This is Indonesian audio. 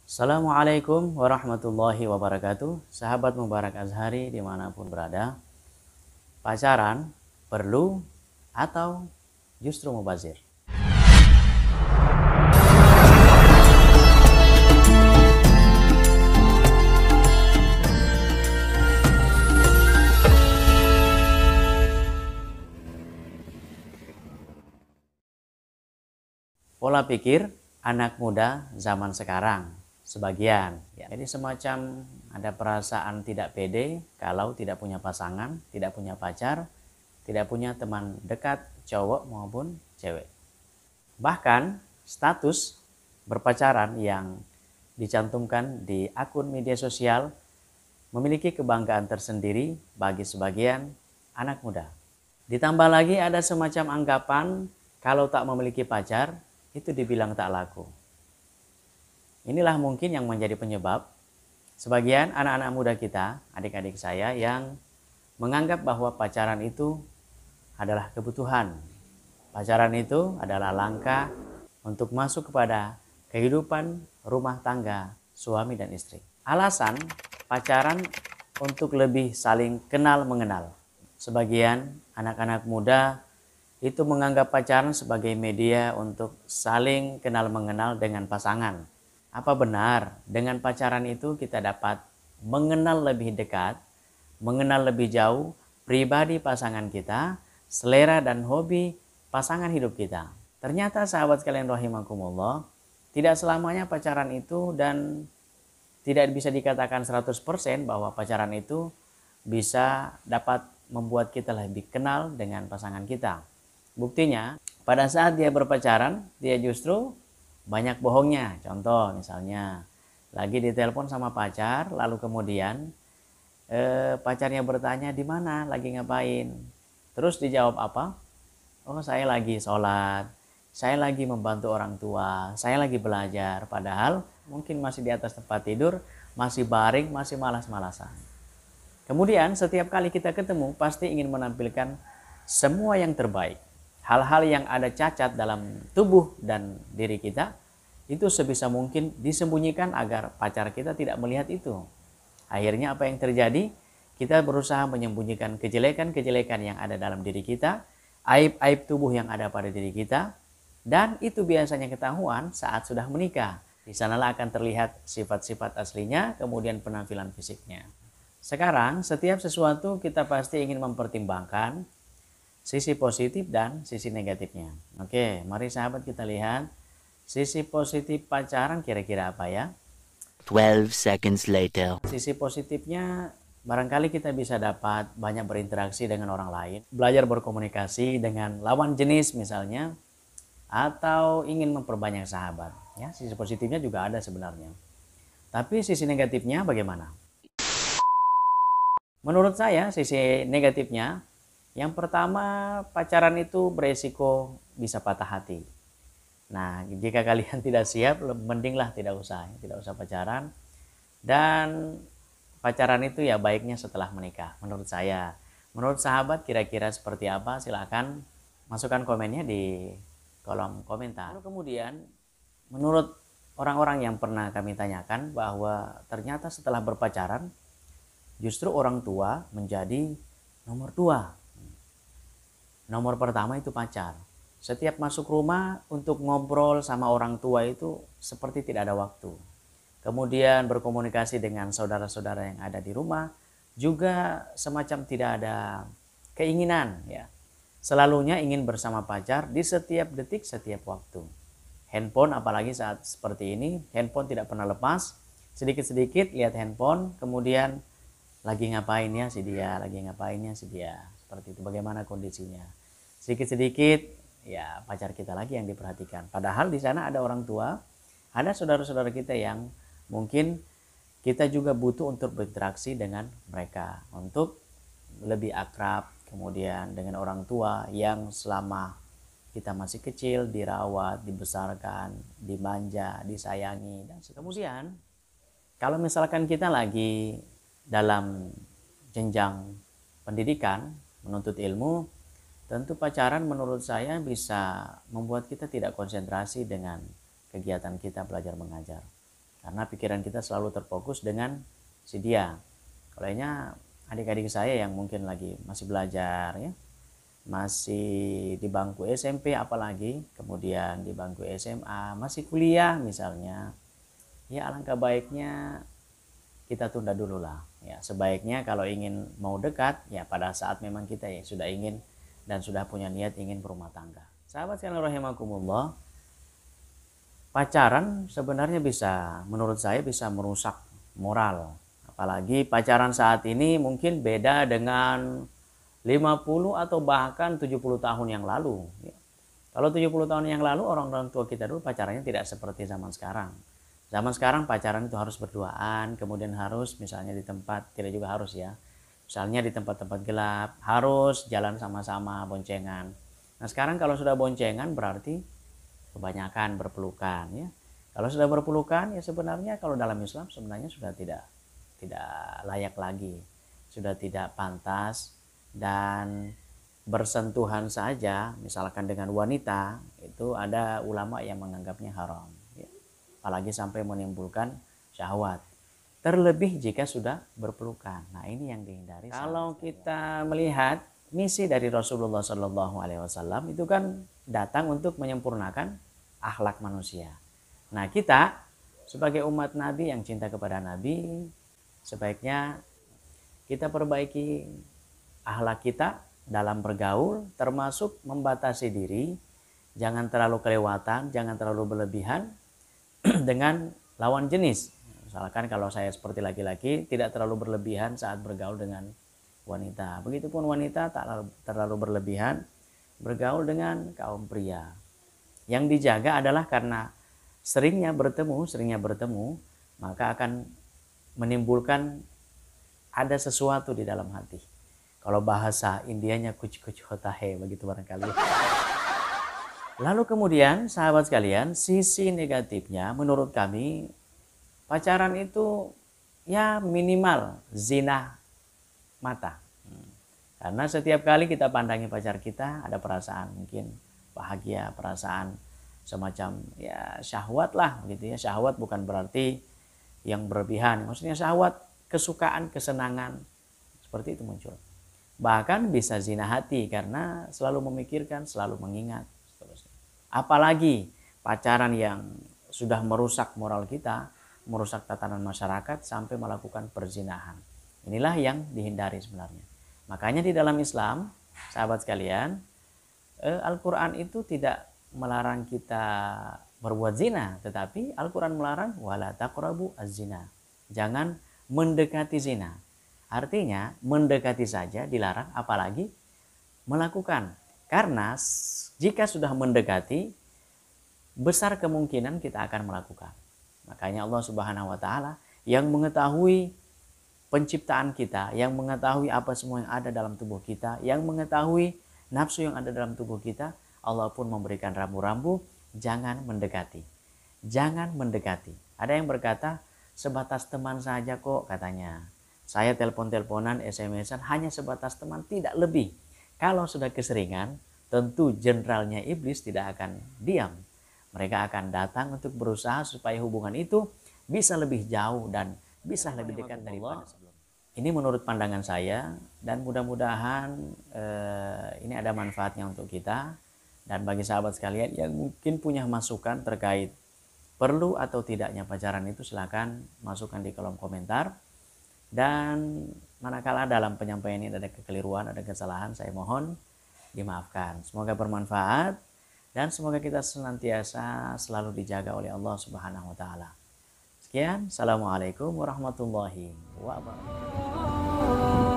Assalamualaikum warahmatullahi wabarakatuh. Sahabat Mubarak Azhari dimanapun berada, pacaran perlu atau justru mubazir? Pola pikir anak muda zaman sekarang sebagian ya. Jadi semacam ada perasaan tidak pede kalau tidak punya pasangan, tidak punya pacar, tidak punya teman dekat cowok maupun cewek. Bahkan status berpacaran yang dicantumkan di akun media sosial memiliki kebanggaan tersendiri bagi sebagian anak muda. Ditambah lagi ada semacam anggapan kalau tak memiliki pacar itu dibilang tak laku. Inilah mungkin yang menjadi penyebab sebagian anak-anak muda kita, adik-adik saya, yang menganggap bahwa pacaran itu adalah kebutuhan. Pacaran itu adalah langkah untuk masuk kepada kehidupan rumah tangga suami dan istri. Alasan pacaran untuk lebih saling kenal mengenal. Sebagian anak-anak muda itu menganggap pacaran sebagai media untuk saling kenal mengenal dengan pasangan. Apa benar dengan pacaran itu kita dapat mengenal lebih dekat, mengenal lebih jauh pribadi pasangan kita, selera dan hobi pasangan hidup kita? Ternyata sahabat sekalian rahimakumullah, tidak selamanya pacaran itu, dan tidak bisa dikatakan 100% bahwa pacaran itu bisa dapat membuat kita lebih kenal dengan pasangan kita. Buktinya, pada saat dia berpacaran, dia justru banyak bohongnya. Contoh misalnya, lagi ditelepon sama pacar, lalu kemudian pacarnya bertanya di mana, lagi ngapain. Terus dijawab apa? Oh, saya lagi sholat, saya lagi membantu orang tua, saya lagi belajar. Padahal mungkin masih di atas tempat tidur, masih baring, masih malas-malasan. Kemudian setiap kali kita ketemu pasti ingin menampilkan semua yang terbaik. Hal-hal yang ada cacat dalam tubuh dan diri kita itu sebisa mungkin disembunyikan agar pacar kita tidak melihat itu. Akhirnya apa yang terjadi? Kita berusaha menyembunyikan kejelekan-kejelekan yang ada dalam diri kita, aib-aib tubuh yang ada pada diri kita, dan itu biasanya ketahuan saat sudah menikah. Di sanalah akan terlihat sifat-sifat aslinya, kemudian penampilan fisiknya. Sekarang setiap sesuatu kita pasti ingin mempertimbangkan sisi positif dan sisi negatifnya. Oke, mari sahabat kita lihat sisi positif pacaran kira-kira apa ya. 12 seconds later. Sisi positifnya barangkali kita bisa dapat banyak berinteraksi dengan orang lain, belajar berkomunikasi dengan lawan jenis misalnya, atau ingin memperbanyak sahabat. Ya, sisi positifnya juga ada sebenarnya. Tapi sisi negatifnya bagaimana? Menurut saya sisi negatifnya, yang pertama, pacaran itu beresiko bisa patah hati. Nah, jika kalian tidak siap, mendinglah tidak usah pacaran. Dan pacaran itu ya baiknya setelah menikah, menurut saya. Menurut sahabat kira-kira seperti apa? Silakan masukkan komennya di kolom komentar. Lalu kemudian, menurut orang-orang yang pernah kami tanyakan bahwa ternyata setelah berpacaran, justru orang tua menjadi nomor 2. Nomor pertama itu pacar. Setiap masuk rumah untuk ngobrol sama orang tua itu seperti tidak ada waktu. Kemudian berkomunikasi dengan saudara-saudara yang ada di rumah juga semacam tidak ada keinginan ya. Selalunya ingin bersama pacar di setiap detik, setiap waktu. Handphone apalagi saat seperti ini, handphone tidak pernah lepas. Sedikit-sedikit lihat handphone, kemudian lagi ngapainnya si dia, lagi ngapainnya si dia. Seperti itu, bagaimana kondisinya. Sedikit-sedikit ya pacar kita lagi yang diperhatikan. Padahal di sana ada orang tua, ada saudara-saudara kita yang mungkin kita juga butuh untuk berinteraksi dengan mereka, untuk lebih akrab, kemudian dengan orang tua yang selama kita masih kecil dirawat, dibesarkan, dimanja, disayangi. Dan kemudian kalau misalkan kita lagi dalam jenjang pendidikan, menuntut ilmu, tentu pacaran menurut saya bisa membuat kita tidak konsentrasi dengan kegiatan kita belajar mengajar. karena pikiran kita selalu terfokus dengan si dia. Kalau adik-adik saya yang mungkin lagi masih belajar ya, masih di bangku SMP apalagi, kemudian di bangku SMA, masih kuliah misalnya, ya alangkah baiknya kita tunda dulu lah ya. Sebaiknya kalau ingin mau dekat ya pada saat memang kita ya sudah ingin dan sudah punya niat ingin berumah tangga. Sahabat sekalian rahimakumullah, pacaran sebenarnya menurut saya bisa merusak moral. Apalagi pacaran saat ini mungkin beda dengan 50 atau bahkan 70 tahun yang lalu ya. Kalau 70 tahun yang lalu orang-orang tua kita dulu pacarannya tidak seperti zaman sekarang. Zaman sekarang pacaran itu harus berduaan, kemudian harus misalnya di tempat, tidak juga harus ya, misalnya di tempat-tempat gelap, harus jalan sama-sama boncengan. Nah sekarang kalau sudah boncengan berarti kebanyakan berpelukan ya. Kalau sudah berpelukan ya sebenarnya kalau dalam Islam sebenarnya sudah tidak layak lagi, sudah tidak pantas, dan bersentuhan saja misalkan dengan wanita itu ada ulama yang menganggapnya haram. Apalagi sampai menimbulkan syahwat. Terlebih jika sudah berpelukan. Nah ini yang dihindari. Kalau kita melihat misi dari Rasulullah SAW itu kan datang untuk menyempurnakan akhlak manusia. Nah kita sebagai umat Nabi yang cinta kepada Nabi, sebaiknya kita perbaiki akhlak kita dalam bergaul, termasuk membatasi diri, jangan terlalu kelewatan, jangan terlalu berlebihan dengan lawan jenis. Misalkan kalau saya seperti laki-laki tidak terlalu berlebihan saat bergaul dengan wanita. Begitupun wanita tak terlalu berlebihan bergaul dengan kaum pria. Yang dijaga adalah karena seringnya bertemu, maka akan menimbulkan ada sesuatu di dalam hati. Kalau bahasa Indianya kuch hota hai, begitu barangkali. Lalu kemudian sahabat sekalian, sisi negatifnya menurut kami pacaran itu ya minimal zina mata. Karena setiap kali kita pandangi pacar kita ada perasaan mungkin bahagia, perasaan semacam ya syahwat lah gitu ya. Syahwat bukan berarti yang berlebihan, maksudnya syahwat, kesukaan, kesenangan seperti itu muncul. Bahkan bisa zina hati karena selalu memikirkan, selalu mengingat. Apalagi pacaran yang sudah merusak moral kita, merusak tatanan masyarakat sampai melakukan perzinahan. Inilah yang dihindari sebenarnya. Makanya di dalam Islam, sahabat sekalian, Al-Quran itu tidak melarang kita berbuat zina, tetapi Al-Quran melarang wala taqrabu az-zina. Jangan mendekati zina. Artinya mendekati saja dilarang, apalagi melakukan. Karena jika sudah mendekati, besar kemungkinan kita akan melakukan. Makanya Allah Subhanahu wa taala yang mengetahui penciptaan kita, yang mengetahui apa semua yang ada dalam tubuh kita, yang mengetahui nafsu yang ada dalam tubuh kita, Allah pun memberikan rambu-rambu, jangan mendekati. Jangan mendekati. Ada yang berkata, sebatas teman saja kok katanya. Saya telepon-teleponan, SMS-an hanya sebatas teman, tidak lebih. Kalau sudah keseringan, tentu jenderalnya iblis tidak akan diam. Mereka akan datang untuk berusaha supaya hubungan itu bisa lebih jauh dan bisa lebih dekat daripada sebelumnya. Ini menurut pandangan saya, dan mudah-mudahan ini ada manfaatnya untuk kita. Dan bagi sahabat sekalian yang mungkin punya masukan terkait perlu atau tidaknya pacaran itu, silakan masukkan di kolom komentar. Dan manakala dalam penyampaian ini ada kekeliruan, ada kesalahan, saya mohon dimaafkan. Semoga bermanfaat dan semoga kita senantiasa selalu dijaga oleh Allah Subhanahu wa taala. Sekian, assalamualaikum warahmatullahi wabarakatuh.